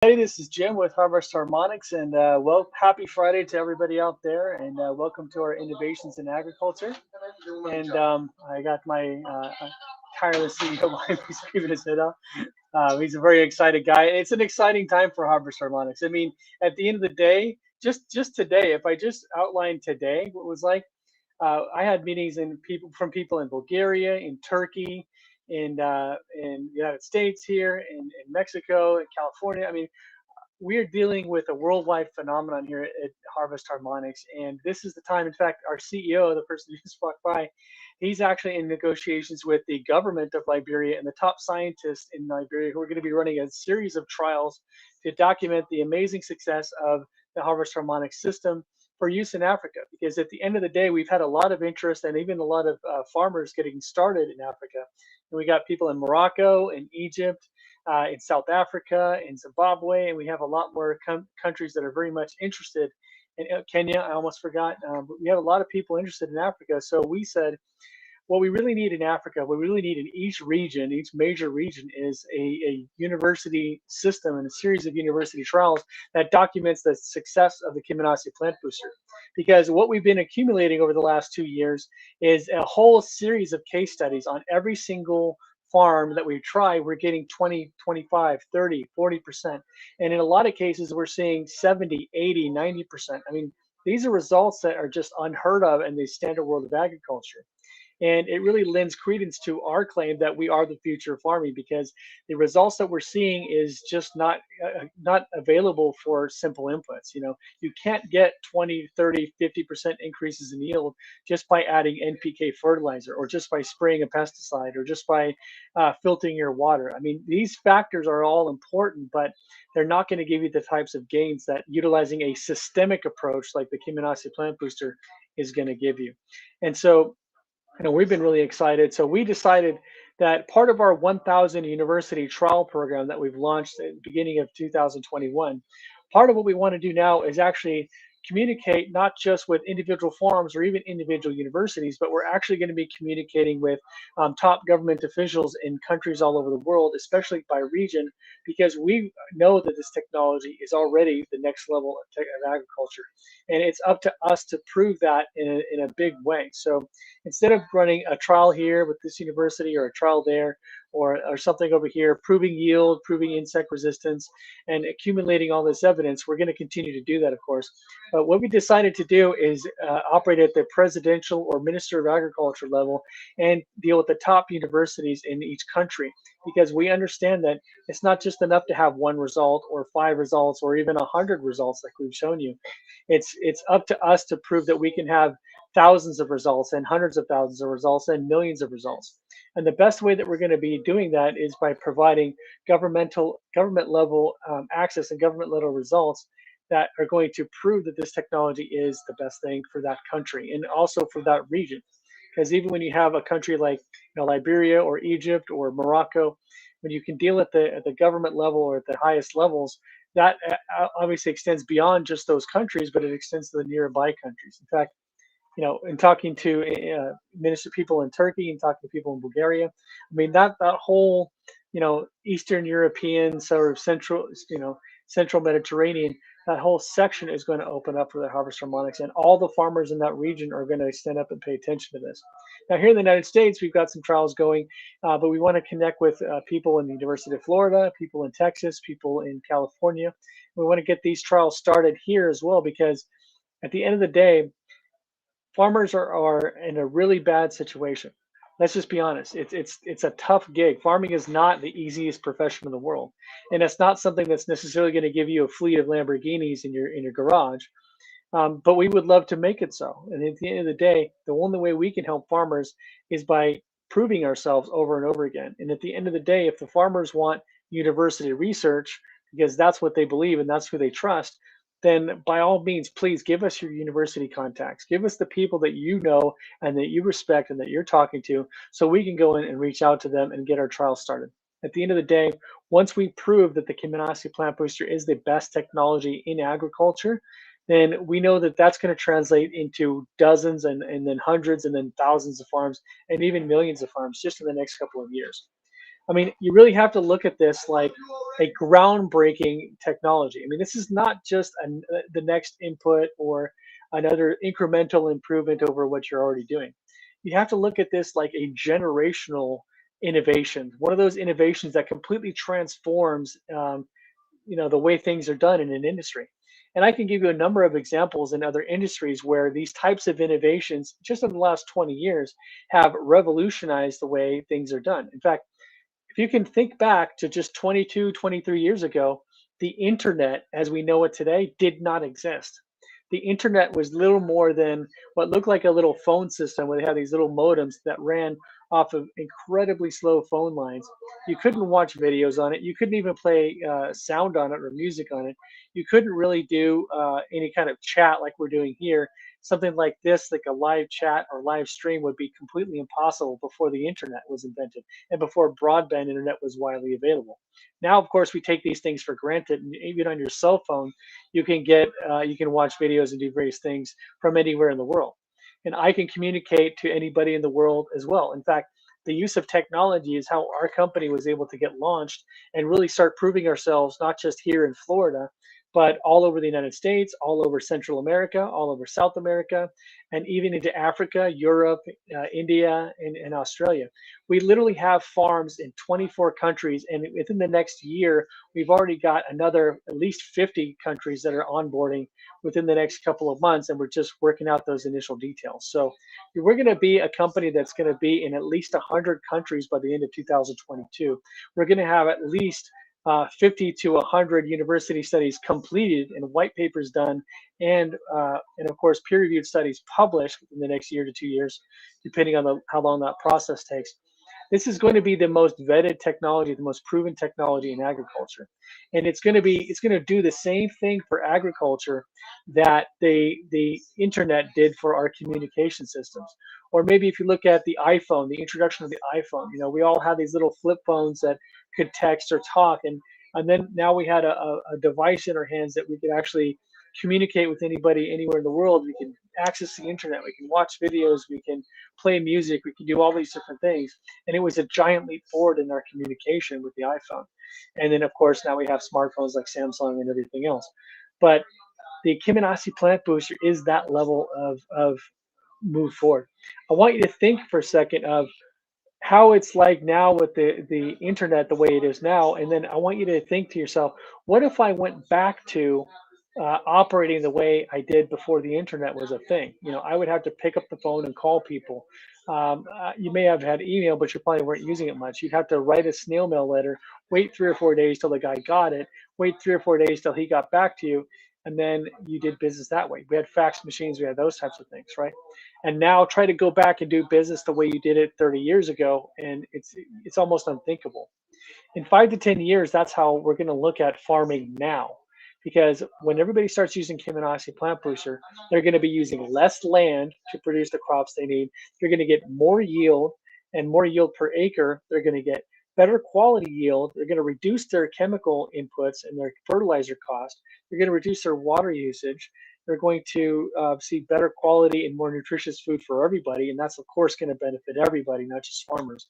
Hey, this is Jim with Harvest Harmonics, and happy Friday to everybody out there, and welcome to our Innovations in Agriculture. And I got my tireless CEO behind me screaming his head off. He's a very excited guy. It's an exciting time for Harvest Harmonics. I mean, at the end of the day, just today, if I just outlined today what it was like, I had meetings from people in Bulgaria, in Turkey, in the United States here, in Mexico, in California. I mean, we are dealing with a worldwide phenomenon here at Harvest Harmonics, and this is the time. In fact, our CEO, the person who just walked by, he's actually in negotiations with the government of Liberia and the top scientists in Liberia who are going to be running a series of trials to document the amazing success of the Harvest Harmonics system for use in Africa. Because at the end of the day, we've had a lot of interest and even a lot of farmers getting started in Africa. And we got people in Morocco, in Egypt, in South Africa, in Zimbabwe, and we have a lot more countries that are very much interested. In Kenya, I almost forgot, but we have a lot of people interested in Africa. So we said, what we really need in Africa, what we really need in each region, each major region, is a university system and a series of university trials that documents the success of the Kimanasi plant booster. Because what we've been accumulating over the last 2 years is a whole series of case studies on every single farm that we try. We're getting 20, 25, 30, 40%. And in a lot of cases, we're seeing 70, 80, 90%. I mean, these are results that are just unheard of in the standard world of agriculture. And it really lends credence to our claim that we are the future of farming, because the results that we're seeing is just not available for simple inputs. You can't get 20, 30, 50% increases in yield just by adding NPK fertilizer, or just by spraying a pesticide, or just by filtering your water. I mean, these factors are all important, but they're not going to give you the types of gains that utilizing a systemic approach like the Kimanasi plant booster is going to give you. And so, we've been really excited. So we decided that part of our 1,000 university trial program that we've launched at the beginning of 2021, part of what we want to do now is actually communicate not just with individual farms or even individual universities, but we're actually going to be communicating with top government officials in countries all over the world, especially by region, because we know that this technology is already the next level of agriculture. And it's up to us to prove that in a big way. So instead of running a trial here with this university, or a trial there, or something over here, proving yield, proving insect resistance, and accumulating all this evidence, we're going to continue to do that, of course. But what we decided to do is operate at the presidential or minister of agriculture level and deal with the top universities in each country, because we understand that it's not just enough to have one result or five results or even 100 results like we've shown you. It's up to us to prove that we can have thousands of results and hundreds of thousands of results and millions of results. And the best way that we're going to be doing that is by providing government level access and government level results that are going to prove that this technology is the best thing for that country and also for that region. Because even when you have a country like Liberia or Egypt or Morocco, when you can deal at the government level or at the highest levels, that obviously extends beyond just those countries, but it extends to the nearby countries. In fact, in talking to minister people in Turkey and talking to people in Bulgaria, I mean that whole Eastern European, sort of central Mediterranean, that whole section is going to open up for the Harvest Harmonics, and all the farmers in that region are going to stand up and pay attention to this. Now, here in the United States, we've got some trials going, but we want to connect with people in the University of Florida, people in Texas, people in California. We want to get these trials started here as well, because at the end of the day, farmers are in a really bad situation. Let's just be honest. It's a tough gig. Farming is not the easiest profession in the world, and it's not something that's necessarily going to give you a fleet of Lamborghinis in your garage. But we would love to make it so. And at the end of the day, the only way we can help farmers is by proving ourselves over and over again. And at the end of the day, if the farmers want university research because that's what they believe and that's who they trust, then by all means, please give us your university contacts. Give us the people that you know and that you respect and that you're talking to, so we can go in and reach out to them and get our trials started. At the end of the day, once we prove that the Kimanasi plant booster is the best technology in agriculture, then we know that that's going to translate into dozens and then hundreds and then thousands of farms and even millions of farms just in the next couple of years. I mean, you really have to look at this like a groundbreaking technology. I mean, this is not just the next input or another incremental improvement over what you're already doing. You have to look at this like a generational innovation, one of those innovations that completely transforms the way things are done in an industry. And I can give you a number of examples in other industries where these types of innovations just in the last 20 years have revolutionized the way things are done. In fact, if you can think back to just 22, 23 years ago, the internet as we know it today did not exist. The internet was little more than what looked like a little phone system where they had these little modems that ran off of incredibly slow phone lines. You couldn't watch videos on it. You couldn't even play sound on it or music on it. You couldn't really do any kind of chat like we're doing here. Something like this, like a live chat or live stream, would be completely impossible before the internet was invented and before broadband internet was widely available. Now, of course, we take these things for granted, and even on your cell phone, you can watch videos and do various things from anywhere in the world. And I can communicate to anybody in the world as well. In fact, the use of technology is how our company was able to get launched and really start proving ourselves not just here in Florida, but all over the United States, all over Central America, all over South America, and even into Africa, Europe, India, and Australia. We literally have farms in 24 countries, and within the next year, we've already got another at least 50 countries that are onboarding within the next couple of months, and we're just working out those initial details. So we're going to be a company that's going to be in at least 100 countries by the end of 2022. We're going to have at least 50 to 100 university studies completed and white papers done, and of course peer-reviewed studies published in the next year to 2 years, depending on how long that process takes. This is going to be the most vetted technology, the most proven technology in agriculture, and it's going to do the same thing for agriculture that the internet did for our communication systems. Or maybe if you look at the iPhone, the introduction of the iPhone, we all had these little flip phones that could text or talk, and then now we had a device in our hands that we could actually communicate with anybody anywhere in the world. We can access the internet, we can watch videos, we can play music, we can do all these different things. And it was a giant leap forward in our communication with the iPhone. And then of course now we have smartphones like Samsung and everything else. But the Kiminasi plant booster is that level of move forward. I want you to think for a second of how it's like now with the internet the way it is now, and then I want you to think to yourself, what if I went back to operating the way I did before the internet was a thing? I would have to pick up the phone and call people. You may have had email, but you probably weren't using it much. You'd have to write a snail mail letter, wait 3 or 4 days till the guy got it, wait 3 or 4 days till he got back to you, and then you did business that way. We had fax machines, we had those types of things, right? And now try to go back and do business the way you did it 30 years ago, and it's almost unthinkable. In 5 to 10 years, that's how we're going to look at farming now. Because when everybody starts using Kiminasi plant booster, they're going to be using less land to produce the crops they need. They're going to get more yield and more yield per acre. They're going to get better quality yield. They're going to reduce their chemical inputs and their fertilizer cost. They're going to reduce their water usage. They're going to see better quality and more nutritious food for everybody. And that's, of course, going to benefit everybody, not just farmers.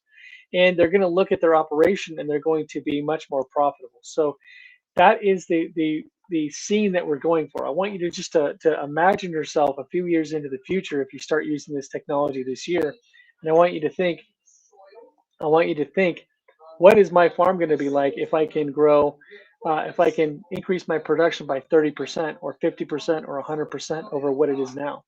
And they're going to look at their operation and they're going to be much more profitable. So that is the scene that we're going for. I want you to just to imagine yourself a few years into the future if you start using this technology this year. And I want you to think, what is my farm going to be like if I can grow, if I can increase my production by 30% or 50% or 100% over what it is now?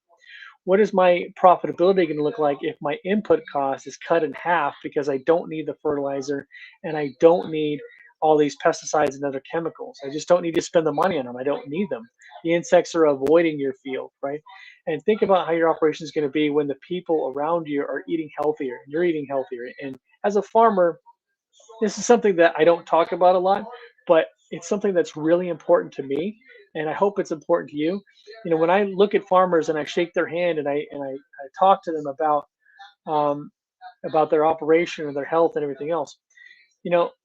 What is my profitability going to look like if my input cost is cut in half because I don't need the fertilizer and I don't need all these pesticides and other chemicals? I just don't need to spend the money on them. I don't need them. The insects are avoiding your field, right? And think about how your operation is going to be when the people around you are eating healthier and you're eating healthier. And as a farmer, this is something that I don't talk about a lot, but it's something that's really important to me, and I hope it's important to you. When I look at farmers and I shake their hand and I talk to them um, about their operation and their health and everything else.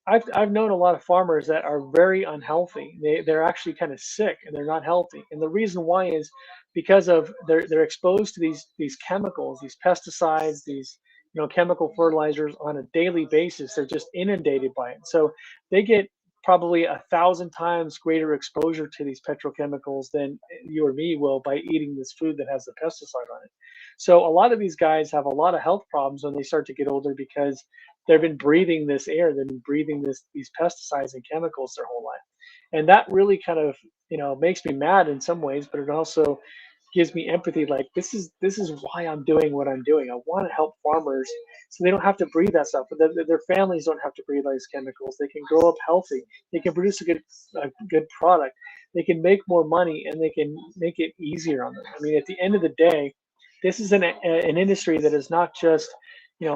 I've known a lot of farmers that are very unhealthy. They're actually kind of sick and they're not healthy, and the reason why is because of they're exposed to these chemicals, these pesticides, these chemical fertilizers on a daily basis. They're just inundated by it. So they get probably 1,000 times greater exposure to these petrochemicals than you or me will by eating this food that has the pesticide on it. So a lot of these guys have a lot of health problems when they start to get older because they've been breathing this air, they've been breathing these pesticides and chemicals their whole life. And that really kind of, makes me mad in some ways, but it also gives me empathy. Like this is why I'm doing what I'm doing. I want to help farmers so they don't have to breathe that stuff, but their families don't have to breathe these chemicals. They can grow up healthy. They can produce a good product. They can make more money, and they can make it easier on them. I mean, at the end of the day, this is an industry that is not just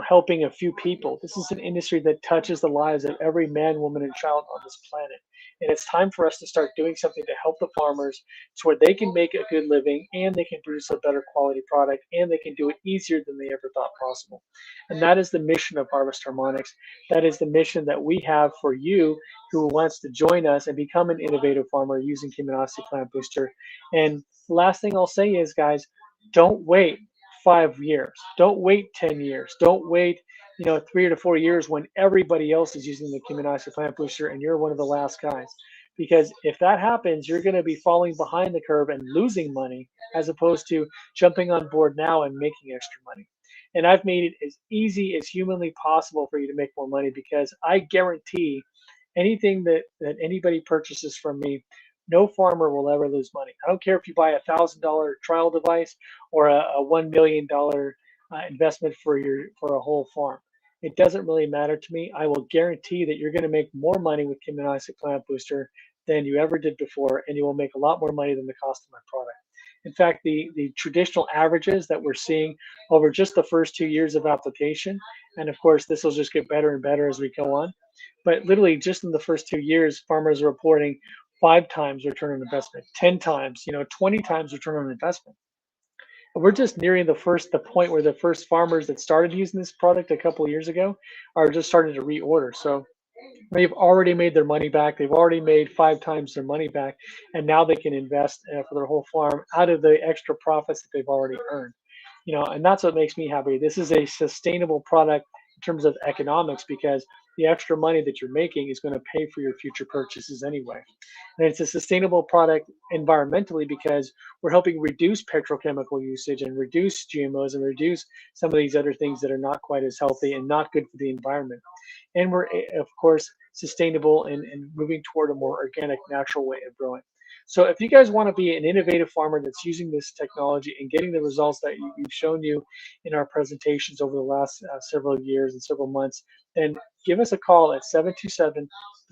helping a few people. This is an industry that touches the lives of every man, woman, and child on this planet. And it's time for us to start doing something to help the farmers to where they can make a good living and they can produce a better quality product and they can do it easier than they ever thought possible. And that is the mission of Harvest Harmonics. That is the mission that we have for you who wants to join us and become an innovative farmer using Luminosity Plant Booster. And the last thing I'll say is, guys, don't wait 5 years. Don't wait 10 years. Don't wait 3 to 4 years when everybody else is using the Luminosity Plant Booster and you're one of the last guys. Because if that happens, you're going to be falling behind the curve and losing money as opposed to jumping on board now and making extra money. And I've made it as easy as humanly possible for you to make more money because I guarantee anything that anybody purchases from me, no farmer will ever lose money. I don't care if you buy $1,000 trial device or a $1 million investment for a whole farm. It doesn't really matter to me. I will guarantee that you're going to make more money with Luminosity Plant Booster than you ever did before, and you will make a lot more money than the cost of my product. In fact, the traditional averages that we're seeing over just the first 2 years of application, and of course, this will just get better and better as we go on. But literally, just in the first 2 years, farmers are reporting 5 times return on investment, 10 times, 20 times return on investment. We're just nearing the point where the first farmers that started using this product a couple of years ago are just starting to reorder. So they've already made their money back. They've already made 5 times their money back, and now they can invest for their whole farm out of the extra profits that they've already earned. And that's what makes me happy. This is a sustainable product in terms of economics because the extra money that you're making is going to pay for your future purchases anyway. And it's a sustainable product environmentally because we're helping reduce petrochemical usage and reduce GMOs and reduce some of these other things that are not quite as healthy and not good for the environment. And we're, of course, sustainable and moving toward a more organic, natural way of growing. So if you guys want to be an innovative farmer that's using this technology and getting the results that we've shown you in our presentations over the last several years and several months, then give us a call at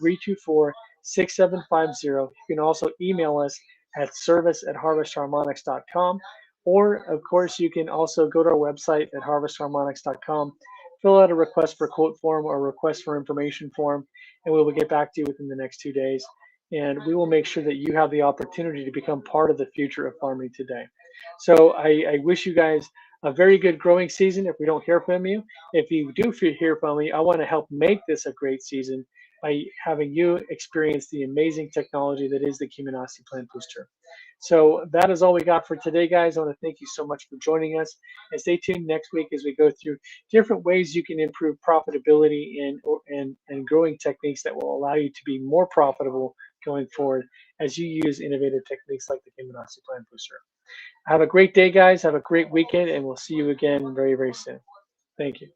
727-324-6750. You can also email us at service@harvestharmonics.com. Or, of course, you can also go to our website at harvestharmonics.com, fill out a request for quote form or request for information form, and we will get back to you within the next 2 days. And we will make sure that you have the opportunity to become part of the future of farming today. So I wish you guys a very good growing season if we don't hear from you. If you do hear from me, I want to help make this a great season by having you experience the amazing technology that is the Luminosity Plant Booster. So that is all we got for today, guys. I want to thank you so much for joining us, and stay tuned next week as we go through different ways you can improve profitability and growing techniques that will allow you to be more profitable going forward as you use innovative techniques like the Luminosity Plant Booster. Have a great day, guys. Have a great weekend, and we'll see you again very, very soon. Thank you.